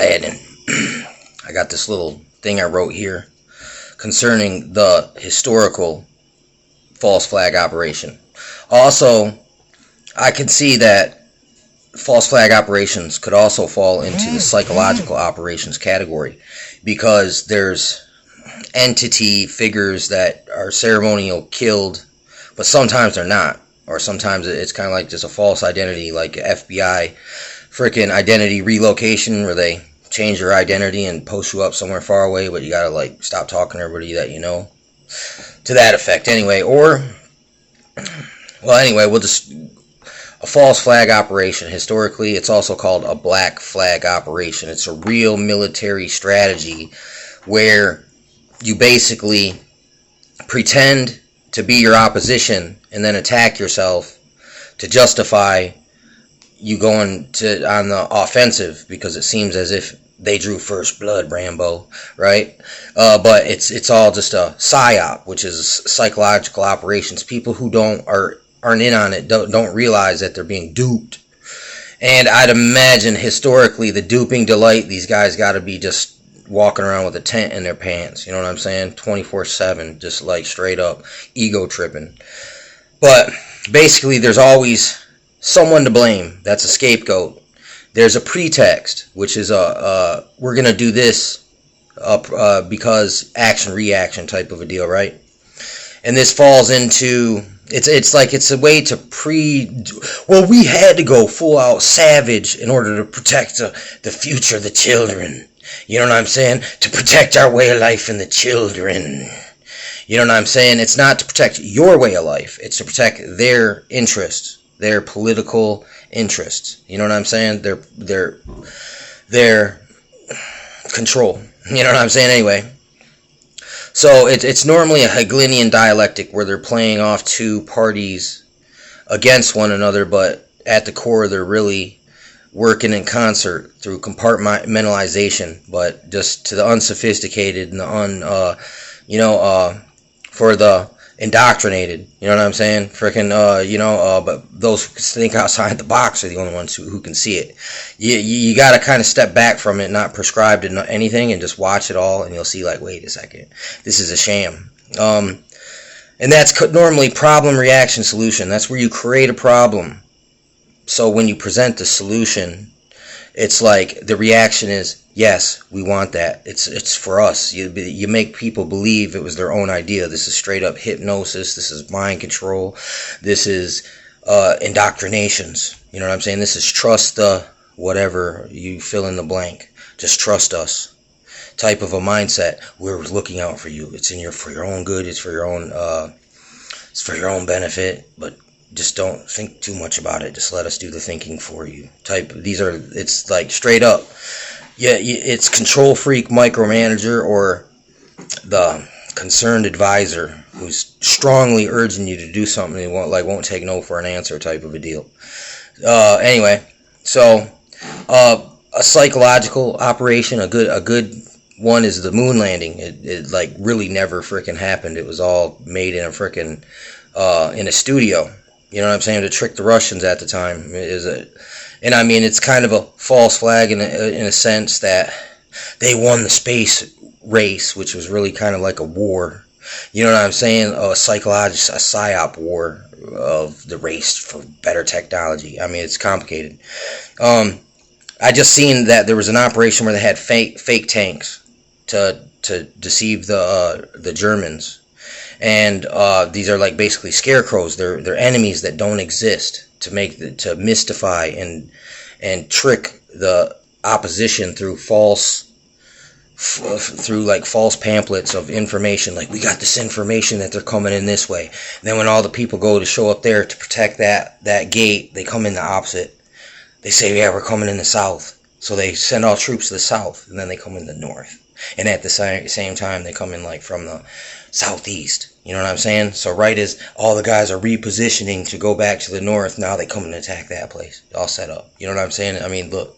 And I got this little thing I wrote here concerning the historical false flag operation. Also, I can see that false flag operations could also fall into the psychological operations category, because there's entity figures that are ceremonial killed, but sometimes they're not, or sometimes it's kind of like just a false identity, like FBI freaking identity relocation, where they change your identity and post you up somewhere far away, but you gotta like stop talking to everybody that you know, to that effect anyway. Or, well, anyway, we'll just, a false flag operation, historically it's also called a black flag operation. It's a real military strategy where you basically pretend to be your opposition and then attack yourself to justify you going to on the offensive, because it seems as if they drew first blood, Rambo, right? But it's all just a psyop, which is psychological operations. People who aren't in on it don't realize that they're being duped. And I'd imagine historically the duping delight, these guys got to be just walking around with a tent in their pants, you know what I'm saying, 24/7, just like straight up ego tripping. But basically there's always someone to blame. That's a scapegoat. There's a pretext, which is we're gonna do this because action reaction type of a deal, right? And this falls into, it's like it's a way to well, we had to go full out savage in order to protect the future of the children. You know what I'm saying? To protect our way of life and the children. You know what I'm saying? It's not to protect your way of life. It's to protect their interests, their political interests. You know what I'm saying? Their control. You know what I'm saying? Anyway. So it's normally a Hegelian dialectic where they're playing off two parties against one another, but at the core they're really working in concert through compartmentalization, but just to the unsophisticated and the for the indoctrinated, you know what I'm saying? Freaking, but those who think outside the box are the only ones who can see it. You got to kind of step back from it, not prescribed to anything, and just watch it all, and you'll see, like, wait a second, this is a sham. And that's normally problem, reaction, solution. That's where you create a problem. So when you present the solution, it's like the reaction is, yes, we want that. It's for us. You make people believe it was their own idea. This is straight up hypnosis. This is mind control. This is indoctrinations. You know what I'm saying? This is trust the whatever, you fill in the blank. Just trust us type of a mindset. We're looking out for you. It's for your own good. It's for your own benefit. But just don't think too much about it. Just let us do the thinking for you. It's like straight up. Yeah, it's control freak micromanager, or the concerned advisor who's strongly urging you to do something and won't take no for an answer type of a deal. Anyway, so a psychological operation, a good one is the moon landing. It like really never freaking happened. It was all made in a freaking in a studio. You know what I'm saying? To trick the Russians at the time. And I mean, it's kind of a false flag in a sense that they won the space race, which was really kind of like a war. You know what I'm saying? A psyop war of the race for better technology. I mean, it's complicated. I just seen that there was an operation where they had fake tanks to deceive the Germans. And these are like basically scarecrows. They're enemies that don't exist, to mystify and trick the opposition through false pamphlets of information. Like, we got this information that they're coming in this way. And then when all the people go to show up there to protect that gate, they come in the opposite. They say, yeah, we're coming in the south. So they send all troops to the south, and then they come in the north. And at the same time, they come in like from the southeast. You know what I'm saying? So right as all the guys are repositioning to go back to the north, now they come and attack that place. All set up. You know what I'm saying? I mean, look.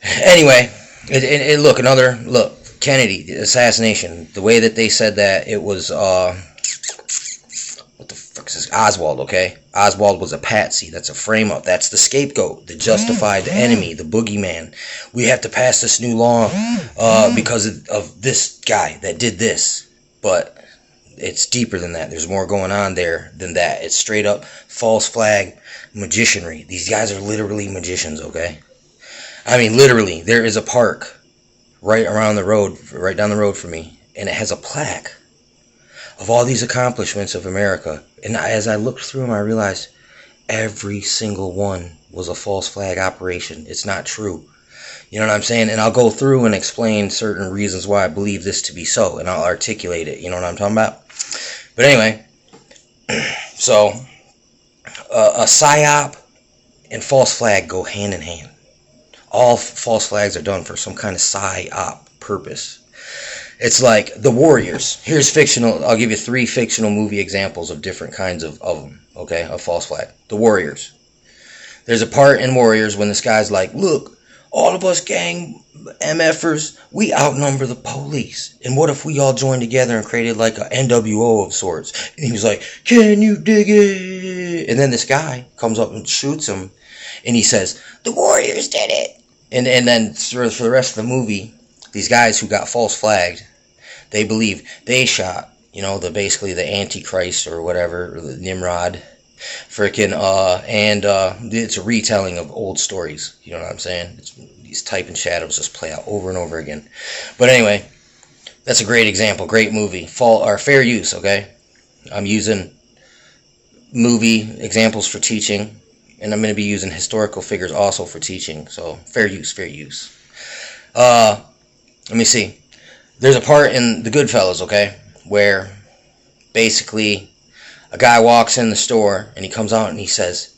Anyway, look, Kennedy assassination. The way that they said that, it was what the fuck is this was Oswald, okay? Oswald was a patsy. That's a frame-up. That's the scapegoat that justified the enemy, the boogeyman. We have to pass this new law because of this guy that did this. But it's deeper than that. There's more going on there than that. It's straight up false flag magicianry. These guys are literally magicians, okay? I mean, literally. There is a park right around the road, right down the road from me, and it has a plaque of all these accomplishments of America. And as I looked through them, I realized every single one was a false flag operation. It's not true. You know what I'm saying? And I'll go through and explain certain reasons why I believe this to be so, and I'll articulate it. You know what I'm talking about? But anyway, so a psyop and false flag go hand in hand. All false flags are done for some kind of psyop purpose. It's like the Warriors. Here's fictional. I'll give you 3 fictional movie examples of different kinds of them, okay, of false flag. The Warriors. There's a part in Warriors when this guy's like, look, all of us gang MFers, we outnumber the police. And what if we all joined together and created like a NWO of sorts? And he was like, can you dig it? And then this guy comes up and shoots him. And he says, the Warriors did it. And then for the rest of the movie, these guys who got false flagged, they believe they shot, you know, basically the Antichrist or whatever, the Nimrod, freaking, and it's a retelling of old stories. You know what I'm saying? These type and shadows just play out over and over again. But anyway, that's a great example, great movie, fair use. Okay, I'm using movie examples for teaching, and I'm going to be using historical figures also for teaching. So fair use, fair use. Let me see. There's a part in The Goodfellas, okay, where basically a guy walks in the store and he comes out and he says,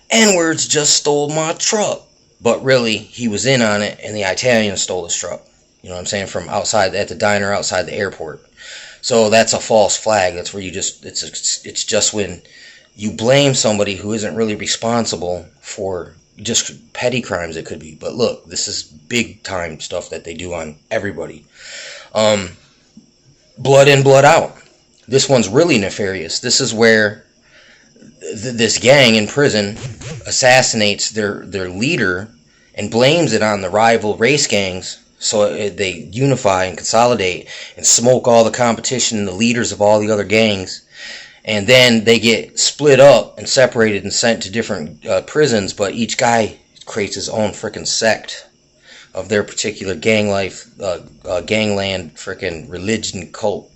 N-words just stole my truck. But really, he was in on it and the Italian stole his truck. You know what I'm saying? From outside, at the diner outside the airport. So that's a false flag. That's where you just, it's just when you blame somebody who isn't really responsible for just petty crimes it could be. But look, this is big time stuff that they do on everybody. Blood in, blood out. This one's really nefarious. This is where this gang in prison assassinates their leader and blames it on the rival race gangs. So they unify and consolidate and smoke all the competition and the leaders of all the other gangs. And then they get split up and separated and sent to different prisons, but each guy creates his own frickin' sect of their particular gang life, gangland, frickin' religion, cult,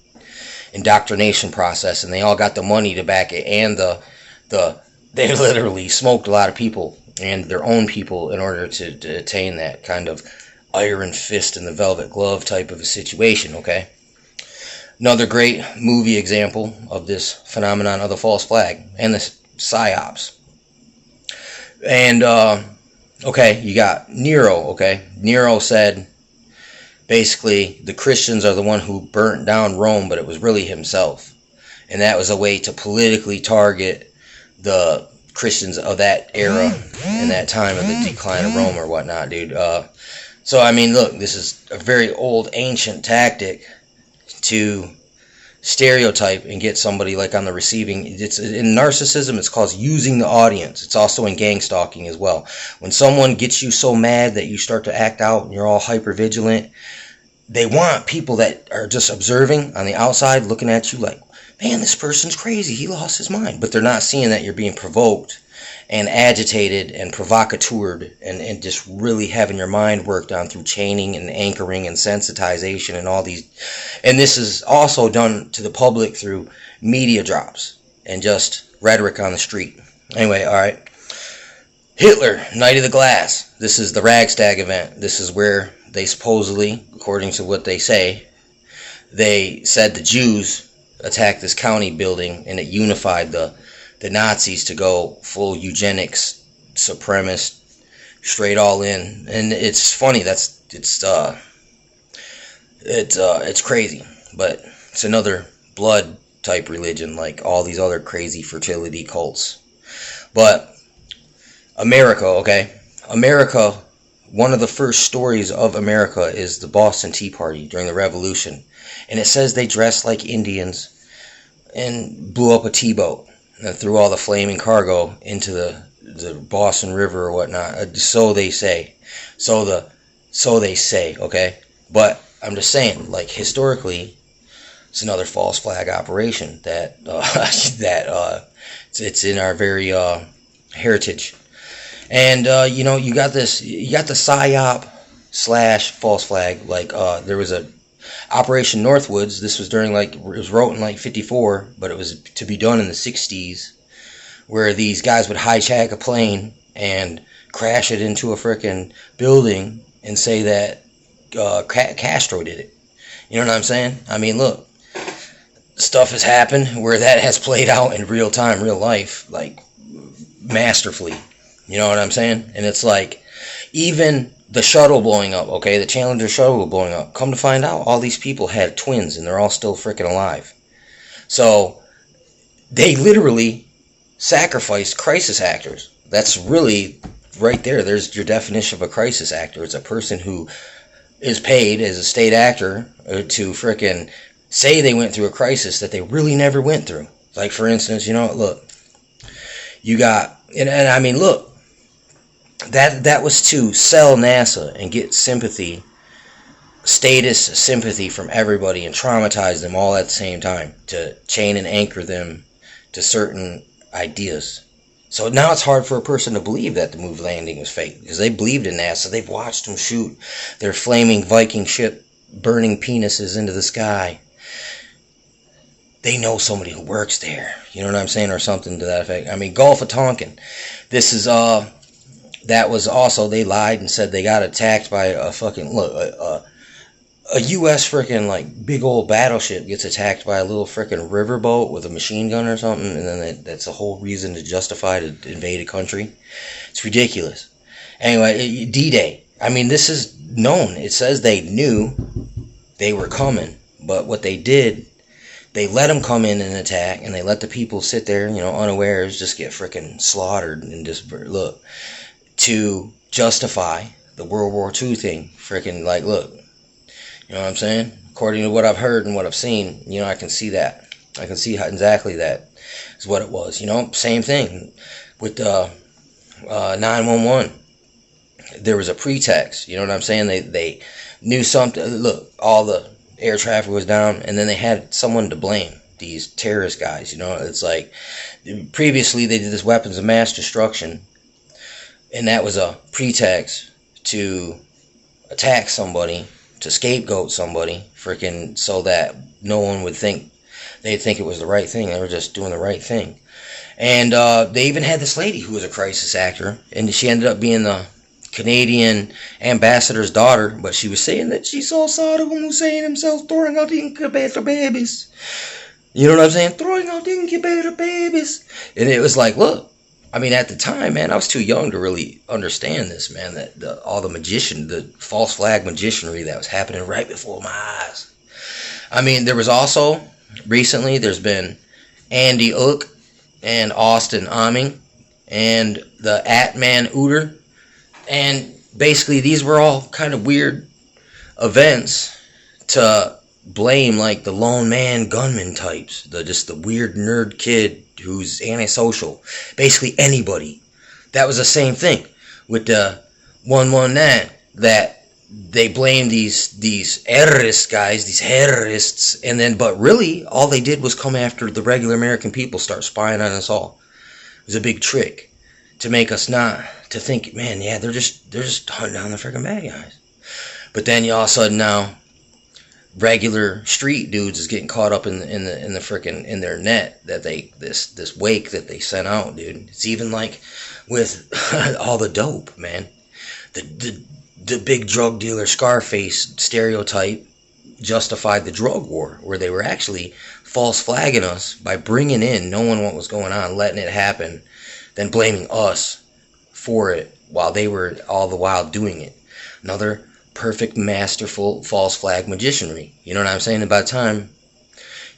indoctrination process, and they all got the money to back it, and they literally smoked a lot of people and their own people in order to attain that kind of iron fist in the velvet glove type of a situation, okay? Another great movie example of this phenomenon of the false flag and the psyops. And, okay, you got Nero, okay? Nero said, basically, the Christians are the one who burnt down Rome, but it was really himself. And that was a way to politically target the Christians of that era and that time of the decline of Rome or whatnot, dude. So, I mean, look, this is a very old, ancient tactic to stereotype and get somebody like on the receiving. It's in narcissism, it's called using the audience. It's also in gang stalking as well. When someone gets you so mad that you start to act out and you're all hyper vigilant, they want people that are just observing on the outside, looking at you like, man, this person's crazy, he lost his mind. But they're not seeing that you're being provoked and agitated and provocateured and just really having your mind worked on through chaining and anchoring and sensitization and all these. And this is also done to the public through media drops and just rhetoric on the street. Anyway, all right. Hitler, Night of the Glass. This is the Ragstag event. This is where they supposedly, according to what they say, they said the Jews attacked this county building and it unified the Nazis to go full eugenics, supremacist, straight all in. And it's funny, it's crazy, but it's another blood type religion like all these other crazy fertility cults. But America, okay? America, one of the first stories of America is the Boston Tea Party during the Revolution. And it says they dressed like Indians and blew up a tea boat. and threw all the flaming cargo into the Boston River or whatnot. So they say. So they say, okay? But I'm just saying, like, historically, it's another false flag operation that it's in our very heritage. And you got the psyop slash false flag. Like there was a Operation Northwoods. This was during, like, it was wrote in like 54, but it was to be done in the 60s, where these guys would hijack a plane and crash it into a frickin' building and say that Castro did it. You know what I'm saying? I mean, look, stuff has happened where that has played out in real time, real life, like, masterfully. You know what I'm saying? And it's like, even the shuttle blowing up, okay, the Challenger shuttle blowing up, come to find out, all these people had twins, and they're all still freaking alive. So, they literally sacrificed crisis actors. That's really, right there, there's your definition of a crisis actor. It's a person who is paid as a state actor to frickin' say they went through a crisis that they really never went through. Like, for instance, look, you got, and I mean, look, that was to sell NASA and get sympathy, status sympathy from everybody, and traumatize them all at the same time, to chain and anchor them to certain ideas. So now it's hard for a person to believe that the moon landing was fake, because they believed in NASA. They've watched them shoot their flaming Viking ship burning penises into the sky. They know somebody who works there, you know what I'm saying, or something to that effect. I mean, Gulf of Tonkin, this is that was also, they lied and said they got attacked by a fucking, look, a U.S. freaking, like, big old battleship gets attacked by a little freaking riverboat with a machine gun or something, and then that's a whole reason to justify to invade a country. It's ridiculous. Anyway, D-Day. I mean, this is known. It says they knew they were coming, but what they did, they let them come in and attack, and they let the people sit there, unawares, just get freaking slaughtered, and just, look, to justify the World War II thing. Freaking, like, look, you know what I'm saying? According to what I've heard and what I've seen, I can see that. I can see how exactly that is what it was. Same thing with 911. There was a pretext. You know what I'm saying? They knew something. Look, all the air traffic was down, and then they had someone to blame. These terrorist guys. It's like, previously they did this weapons of mass destruction, and that was a pretext to attack somebody, to scapegoat somebody, freaking, so that no one would think, they'd think it was the right thing. They were just doing the right thing. And they even had this lady who was a crisis actor, and she ended up being the Canadian ambassador's daughter, but she was saying that she saw Saddam Hussein himself throwing out incubator babies. You know what I'm saying? Throwing out incubator babies. And it was like, look, I mean, at the time, man, I was too young to really understand this, man, that all the false flag magicianry that was happening right before my eyes. I mean, there was also, recently, there's been Andy Ook and Austin Amming and the Atman Uter. And basically, these were all kind of weird events to blame, like, the lone man gunman types, just the weird nerd kid who's antisocial. Basically anybody. That was the same thing with the 119, that they blame these terrorist guys, these terrorists, and then, but really, all they did was come after the regular American people, start spying on us all. It was a big trick to make us not, to think, man, yeah, they're just hunting down the freaking bad guys. But then you all of a sudden now, regular street dudes is getting caught up in the freaking, in their net that this wake that they sent out, dude. It's even like with all the dope, man. The big drug dealer Scarface stereotype justified the drug war, where they were actually false flagging us by bringing in, knowing what was going on, letting it happen, then blaming us for it while they were all the while doing it. Another perfect, masterful false flag magicianry. You know what I'm saying? And by the time,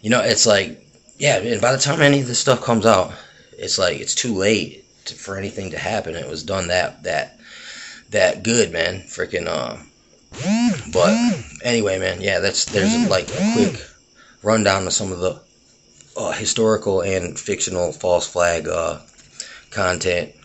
it's like, yeah, and by the time any of this stuff comes out, it's like, it's too late for anything to happen. It was done that good, man. Freaking, but anyway, man, yeah, there's like a quick rundown of some of the historical and fictional false flag content.